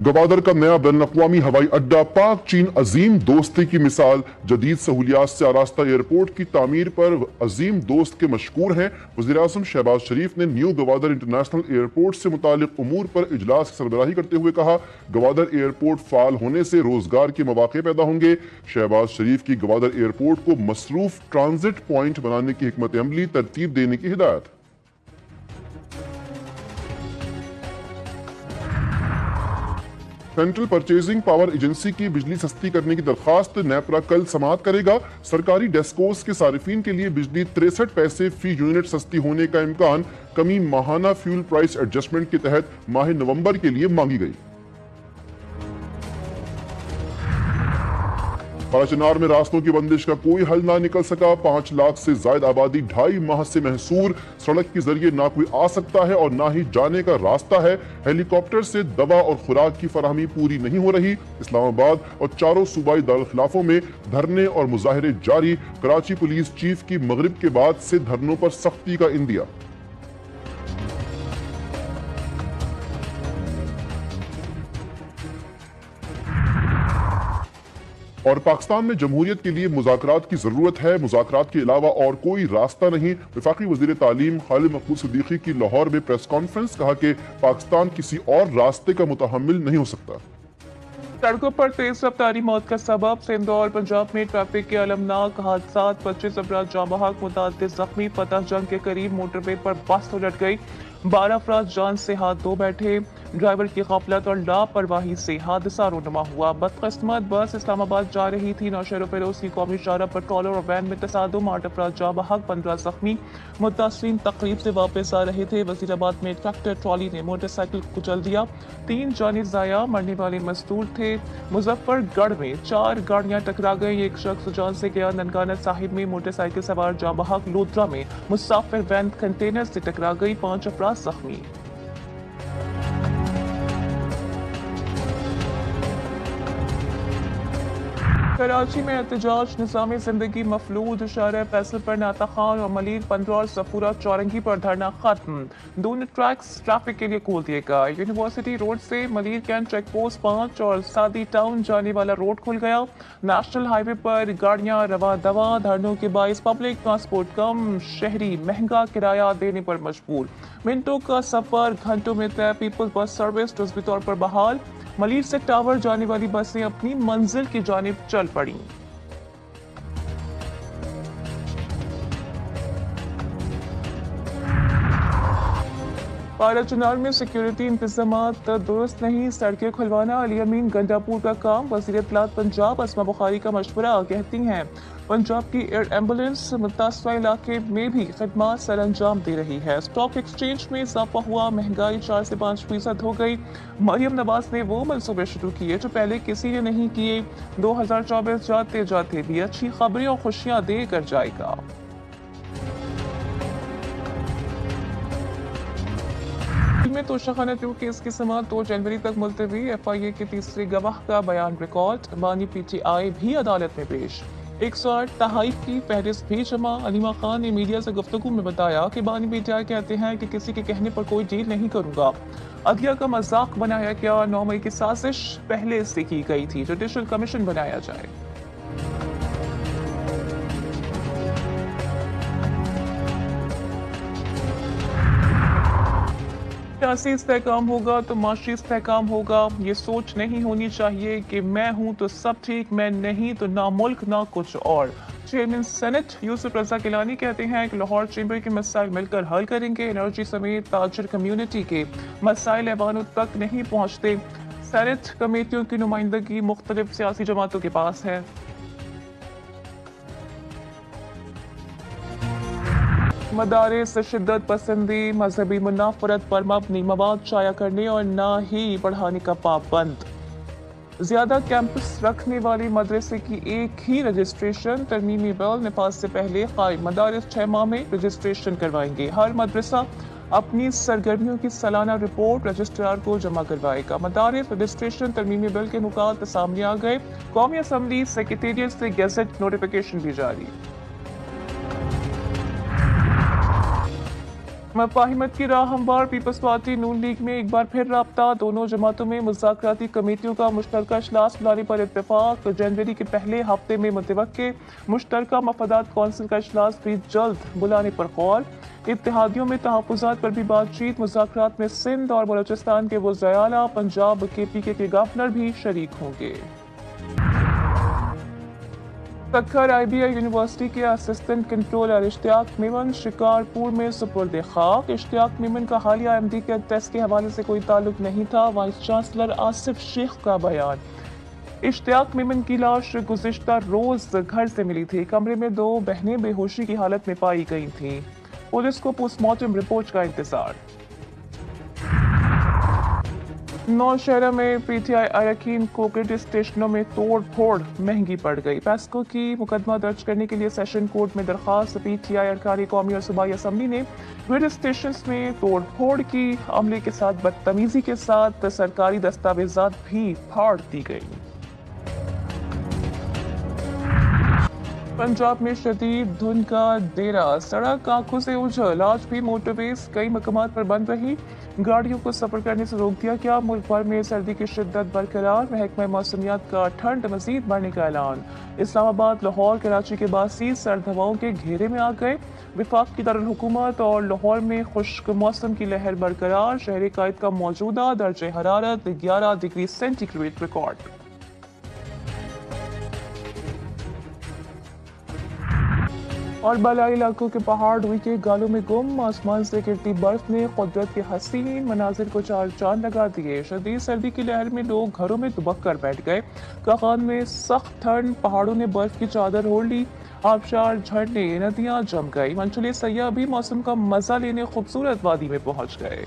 गवादर का नया बैनुल-अक़वामी हवाई अड्डा पाक चीन अजीम दोस्ती की मिसाल। जदीद सहूलियात से आरास्ता एयरपोर्ट की तामीर पर अजीम दोस्त के मशकूर हैं। वज़ीर-ए-आज़म शहबाज शरीफ ने न्यू गवादर इंटरनेशनल एयरपोर्ट से मुतालिक उमूर पर इजलास की सरबराही करते हुए कहा, गवादर एयरपोर्ट फाल होने से रोजगार के मौके पैदा होंगे। शहबाज शरीफ की गवादर एयरपोर्ट को मसरूफ ट्रांजिट पॉइंट बनाने की हिकमत अमली तरतीब देने की हिदायत। सेंट्रल परचेजिंग पावर एजेंसी की बिजली सस्ती करने की दरखास्त नेपरा कल समाअत करेगा। सरकारी डेस्कोस के सारिफिन के लिए बिजली 63 पैसे फी यूनिट सस्ती होने का इम्कान। कमी माहाना फ्यूल प्राइस एडजस्टमेंट के तहत माह नवंबर के लिए मांगी गई। बालाचनार में रास्तों की बंदिश का कोई हल ना निकल सका। 5 लाख से ज्यादा आबादी 2.5 माह से महसूर। सड़क के जरिए ना कोई आ सकता है और ना ही जाने का रास्ता है। हेलीकॉप्टर से दवा और खुराक की फराहमी पूरी नहीं हो रही। इस्लामाबाद और चारों सूबाई दारुल-खिलाफों में धरने और मुजाहरे जारी। कराची पुलिस चीफ की मगरिब के बाद से धरनों पर सख्ती का इंदिया। और पाकिस्तान में जमहूरियत के लिए मुज़ाकरात की जरूरत है, मुज़ाकरात के अलावा और कोई रास्ता नहीं। वफाकी वज़ीर तालीम खालिद महमूद सिद्दीकी की लाहौर में प्रेस कॉन्फ्रेंस, कहा कि पाकिस्तान किसी और रास्ते का मुतहम्मिल नहीं हो सकता। सड़कों पर तेज रफ्तारी मौत का सबब। सिंध और पंजाब में ट्रैफिक के अलमनाक हादसात। 25 अफराद जाँ बहक, मुतअद्दिद जख्मी। फतह जंग के करीब मोटरवे पर बस उलट गई। 12 अफराद जान से हाथ धो बैठे। ड्राइवर की गफलत और लापरवाही से हादसा रोनुमा हुआ। बदकिस्मत बस इस्लामाबाद जा रही थी। नौशेरो फिरोज की कौमी शाहरा पर ट्रॉलर और वैन में तसादुम। 8 अफराद जाँ बहक, 15 जख्मी। मुतासरीन तकरीब से वापस आ रहे थे। वजीराबाद में ट्रैक्टर ट्रॉली ने मोटरसाइकिल को कुचल दिया। 3 जाने ज़ाया, मरने वाले मजदूर थे। मुजफ्फरगढ़ में 4 गाड़ियां टकरा गई। एक शख्स जान से गया। ननकाना साहिब में मोटरसाइकिल सवार जाँ बहक। लोधरा में मुसाफिर वैन कंटेनर से टकरा गई। 5 अफराद जख्मी। कराची में एहतजाज, निज़ामी जिंदगी मफलूज। शहर फैसल पर नाता खान और मलिर 15 और सफूरा चौरंगी पर धरना खत्म। दोनों ट्रैक्स ट्रैफिक के लिए खोल दिए गए। यूनिवर्सिटी रोड से मलिर कैंट चेक पोस्ट 5 और सादी टाउन जाने वाला रोड खुल गया। नेशनल हाईवे पर गाड़ियां रवा दवा। धरनों के बाइस पब्लिक ट्रांसपोर्ट कम, शहरी महंगा किराया देने पर मजबूर। मिनटों का सफर घंटों में तय। पीपल्स बस सर्विस जुज़वी तौर पर बहाल। मलिर से टावर जाने वाली बसें अपनी मंजिल की जानिब चल पड़ी। बालाचनार में सिक्योरिटी इंतजामात दुरुस्त नहीं। सड़कें खुलवाना अली अमीन गंडापुर का काम। वज़ीर इत्तलात पंजाब अस्मा बुखारी का मशवरा। कहती हैं पंजाब की एयर एम्बुलेंस मुतासरा इलाके में भी खिदमत सर अंजाम दे रही है। स्टॉक एक्सचेंज में इजाफा हुआ। महंगाई 4 से 5% हो गई। मरियम नवाज ने वो मंसूबे शुरू किए जो पहले किसी ने नहीं किए। 2024 जाते जाते भी अच्छी खबरें और खुशियां दे कर जाएगा। में तोशाखाना 2 केस की समाअत 2 जनवरी तक मुलतवी। FIA के तीसरे गवाह का बयान रिकॉर्ड। बानी PTI भी अदालत में पेश। 108 तहाइफ की फहरिस्त भी जमा। अलीमा खान ने मीडिया से गुफ्तगू में बताया कि बानी PTI कहते हैं कि किसी के कहने पर कोई डील नहीं करूंगा। अदलिया का मजाक बनाया गया। 9 मई की साजिश पहले से की गई थी। जुडिशल कमीशन बनाया जाए। सियासी इस्तेहकाम होगा तो माशी इस्तेहकाम होगा। ये सोच नहीं होनी चाहिए कि मैं हूं तो सब ठीक, मैं नहीं तो ना मुल्क ना कुछ और। चेयरमैन सेनेट यूसुफ रजा गिलानी कहते हैं कि लाहौर चैम्बर के मसाइल मिलकर हल करेंगे। एनर्जी समेत ताजर कम्युनिटी के मसाइल ऐवानों तक नहीं पहुंचते। सेनेट कमेटियों की नुमाइंदगी मुख्तलिफ सियासी जमातों के पास है। मदारिस शिद्दत पसंदी, मजहबी मुनाफरत पर मबनी मवाद शाया करने और ना ही बढ़ाने का पाबंद। ज्यादा कैंपस रखने वाली मदरसे की एक ही रजिस्ट्रेशन। तरमीमी बिल नफाज से पहले कायम मदारिस 6 माह में रजिस्ट्रेशन करवाएंगे। हर मदरसा अपनी सरगर्मियों की सालाना रिपोर्ट रजिस्ट्रार को जमा करवाएगा। मदारिस रजिस्ट्रेशन तरमीमी बिल के नुकात सामने आ गए। कौमी असम्बली सेक्रेटेरिएट से गैजेट नोटिफिकेशन भी जारी। मफाहिमत की राह हमवार पीपल्स पार्टी नून लीग में एक बार फिर राब्ता, दोनों जमातों में मुज़ाकराती कमेटियों का मुश्तरका इजलास बुलाने पर इत्तेफाक। जनवरी के पहले हफ्ते में मुतवक्के मुश्तरका मफादात कौंसिल का इजलास भी जल्द बुलाने पर गौर। इत्तेहादियों में तहफ़्फ़ुज़ात पर भी बातचीत, मुज़ाकरात में सिंध और बलोचिस्तान के वज़ीर आला, पंजाब KPK के गवर्नर भी शरीक होंगे। सक्खर IBI यूनिवर्सिटी के असिस्टेंट कंट्रोलर इश्तियाक मेमन शिकारपुर में सुपुर्द खाक। इश्तियाक मेमन का हालिया MD के टेस्ट के हवाले से कोई ताल्लुक नहीं था, वाइस चांसलर आसिफ शेख का बयान। इश्तियाक मेमन की लाश गुज़िश्ता रोज घर से मिली थी। कमरे में 2 बहनें बेहोशी की हालत में पाई गई थीं। पुलिस को पोस्टमार्टम रिपोर्ट का इंतजार। नौशहरा में PTI अरकान कोऑपरेटिव स्टेशनों में तोड़ फोड़ महंगी पड़ गई। पैस्को की मुकदमा दर्ज करने के लिए सेशन कोर्ट में दरखास्त। PTI अरकान कौमी और सूबाई असम्बली ने ग्रिड स्टेशन में तोड़ फोड़ की, अमले के साथ बदतमीजी के साथ सरकारी दस्तावेजात भी फाड़ दी गई। पंजाब में शदीद धुंध का डेरा, सड़क आंखों से उजल। आज भी मोटरवेज कई मकामात पर बंद रही, गाड़ियों को सफर करने से रोक दिया गया। मुल्क भर में सर्दी की शिद्दत बरकरार, महकमा मौसमियात का ठंड मजीद बढ़ने का ऐलान। इस्लामाबाद, लाहौर, कराची के बासी सर्द हवाओं के घेरे में आ गए। विफाक की दारुल हुकूमत और लाहौर में खुश्क मौसम की लहर बरकरार। शहर कायद का मौजूदा दर्ज हरारत 11 डिग्री सेंटीग्रेड रिकॉर्ड। और बलाई इलाकों के पहाड़ हुई के गालों में गुम, आसमान से गिरती बर्फ ने कुदरत के हसीन मनाजिर को चार चांद लगा दिए। शदीद सर्दी की लहर में लोग घरों में दुबक कर बैठ गए। कागान में सख्त ठंड, पहाड़ों ने बर्फ की चादर ओढ़ ली। आबशार, झरने, नदियां जम गई। मनचले सयाह भी मौसम का मजा लेने खूबसूरत वादी में पहुंच गए।